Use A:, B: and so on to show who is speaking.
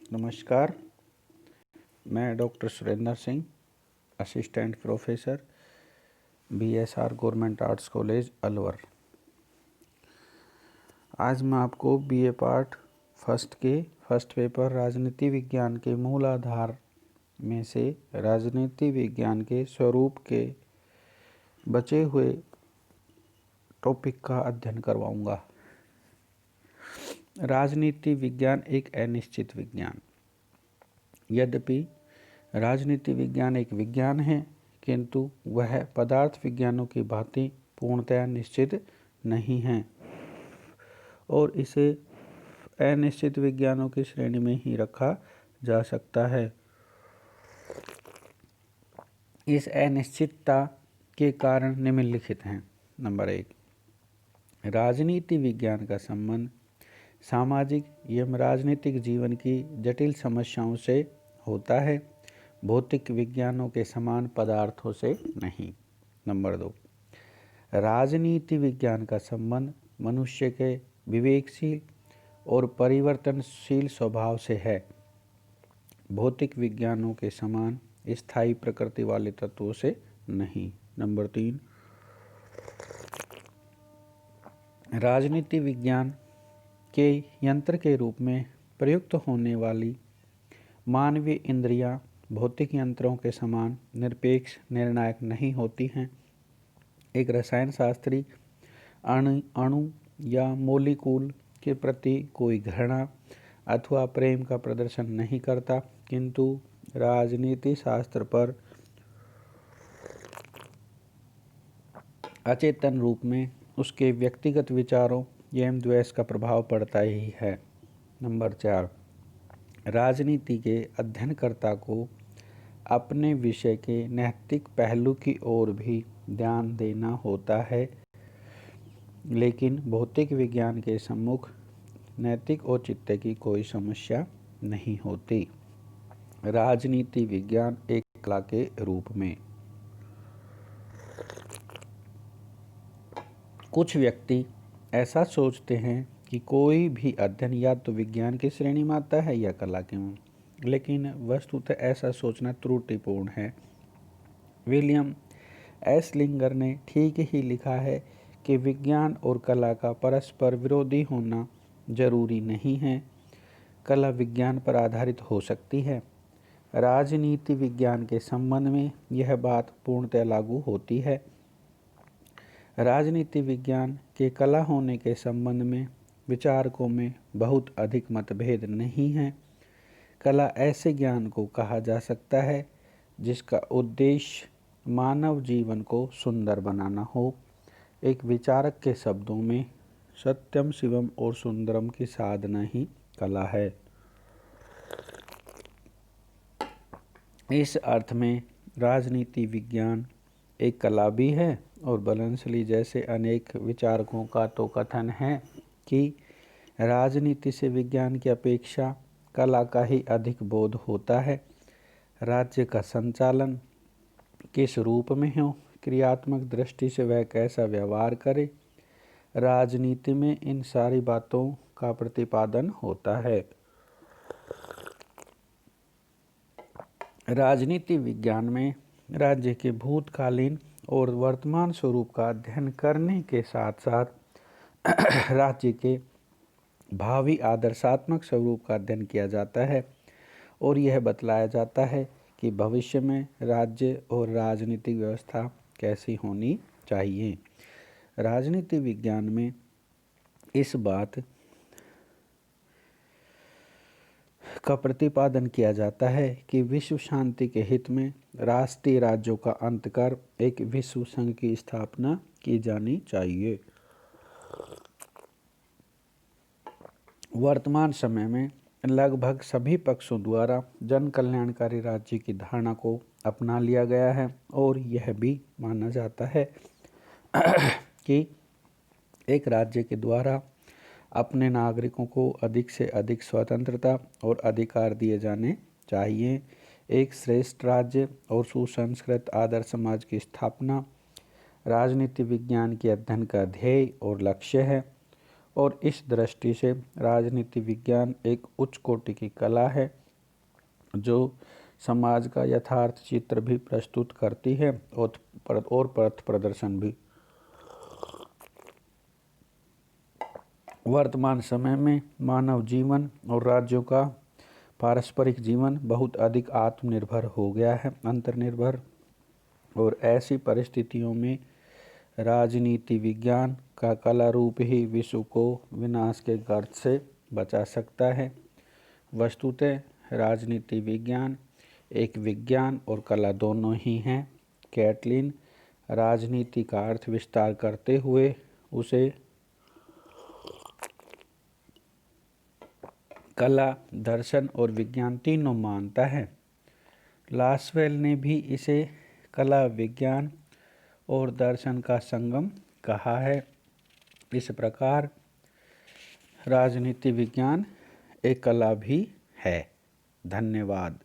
A: नमस्कार, मैं doctor Surendra Singh, assistant professor BSR government arts college Alwar. आज मैं आपको BA पार्ट फर्स्ट पेपर राजनीति विज्ञान के मूल आधार में से राजनीति विज्ञान के स्वरूप के बचे हुए टॉपिक का अध्ययन करवाऊंगा। राजनीति विज्ञान एक अनिश्चित विज्ञान। यद्यपि राजनीति विज्ञान एक विज्ञान है, किंतु वह पदार्थ विज्ञानों की भांति पूर्णतया निश्चित नहीं है और इसे अनिश्चित विज्ञानों की श्रेणी में ही रखा जा सकता है। इस अनिश्चितता के कारण निम्नलिखित हैं। नंबर 1, राजनीति विज्ञान का संबंध सामाजिक एवं राजनीतिक जीवन की जटिल समस्याओं से होता है, भौतिक विज्ञानों के समान पदार्थों से नहीं। नंबर 2, राजनीति विज्ञान का संबंध मनुष्य के विवेकशील और परिवर्तनशील स्वभाव से है, भौतिक विज्ञानों के समान स्थायी प्रकृति वाले तत्वों से नहीं। नंबर 3, राजनीति विज्ञान के यंत्र के रूप में प्रयुक्त होने वाली मानवीय इंद्रियां भौतिक यंत्रों के समान निरपेक्ष निर्णायक नहीं होती हैं। एक रसायन शास्त्री अणु या मोलिकूल के प्रति कोई घृणा अथवा प्रेम का प्रदर्शन नहीं करता, किंतु राजनीति शास्त्र पर अचेतन रूप में उसके व्यक्तिगत विचारों एवं द्वेष का प्रभाव पड़ता ही है। नंबर 4, राजनीति के अध्ययनकर्ता को अपने विषय के नैतिक पहलू की ओर भी ध्यान देना होता है, लेकिन भौतिक विज्ञान के सम्मुख नैतिक औचित्य की कोई समस्या नहीं होती। राजनीति विज्ञान एक कला के रूप में। कुछ व्यक्ति ऐसा सोचते हैं कि कोई भी अध्ययन या तो विज्ञान की श्रेणी में आता है या कला के में, लेकिन वस्तुतः ऐसा सोचना त्रुटिपूर्ण है। विलियम एसलिंगर ने ठीक ही लिखा है कि विज्ञान और कला का परस्पर विरोधी होना जरूरी नहीं है, कला विज्ञान पर आधारित हो सकती है। राजनीति विज्ञान के संबंध में यह बात पूर्णतः लागू होती है। राजनीति विज्ञान के कला होने के संबंध में विचारकों में बहुत अधिक मतभेद नहीं है। कला ऐसे ज्ञान को कहा जा सकता है जिसका उद्देश्य मानव जीवन को सुंदर बनाना हो। एक विचारक के शब्दों में सत्यम शिवम और सुंदरम की साधना ही कला है। इस अर्थ में राजनीति विज्ञान एक कला भी है और बर्नसली जैसे अनेक विचारकों का तो कथन है कि राजनीति से विज्ञान की अपेक्षा कला का ही अधिक बोध होता है। राज्य का संचालन किस रूप में हो, क्रियात्मक दृष्टि से वह कैसा व्यवहार करे, राजनीति में इन सारी बातों का प्रतिपादन होता है। राजनीति विज्ञान में राज्य के भूतकालीन और वर्तमान स्वरूप का अध्ययन करने के साथ साथ राज्य के भावी आदर्शात्मक स्वरूप का अध्ययन किया जाता है और यह बतलाया जाता है कि भविष्य में राज्य और राजनीतिक व्यवस्था कैसी होनी चाहिए। राजनीति विज्ञान में इस बात का प्रतिपादन किया जाता है कि विश्व शांति के हित में राष्ट्रीय राज्यों का अंत कर एक विश्व संघ की स्थापना की जानी चाहिए। वर्तमान समय में लगभग सभी पक्षों द्वारा जन कल्याणकारी राज्य की धारणा को अपना लिया गया है और यह भी माना जाता है कि एक राज्य के द्वारा अपने नागरिकों को अधिक से अधिक स्वतंत्रता और अधिकार दिए जाने चाहिए। एक श्रेष्ठ राज्य और सुसंस्कृत आदर्श समाज की स्थापना राजनीति विज्ञान के अध्ययन का ध्येय और लक्ष्य है और इस दृष्टि से राजनीति विज्ञान एक उच्च कोटि की कला है जो समाज का यथार्थ चित्र भी प्रस्तुत करती है और पथ प्रदर्शन भी। वर्तमान समय में मानव जीवन और राज्यों का पारस्परिक जीवन बहुत अधिक आत्मनिर्भर हो गया है, अंतर्निर्भर, और ऐसी परिस्थितियों में राजनीति विज्ञान का कला रूप ही विश्व को विनाश के गर्त से बचा सकता है। वस्तुतः राजनीति विज्ञान एक विज्ञान और कला दोनों ही हैं। कैटलिन राजनीति का अर्थ विस्तार करते हुए उसे कला, दर्शन और विज्ञान तीनों मानता है। लासवेल ने भी इसे कला, विज्ञान और दर्शन का संगम कहा है। इस प्रकार राजनीति विज्ञान एक कला भी है। धन्यवाद।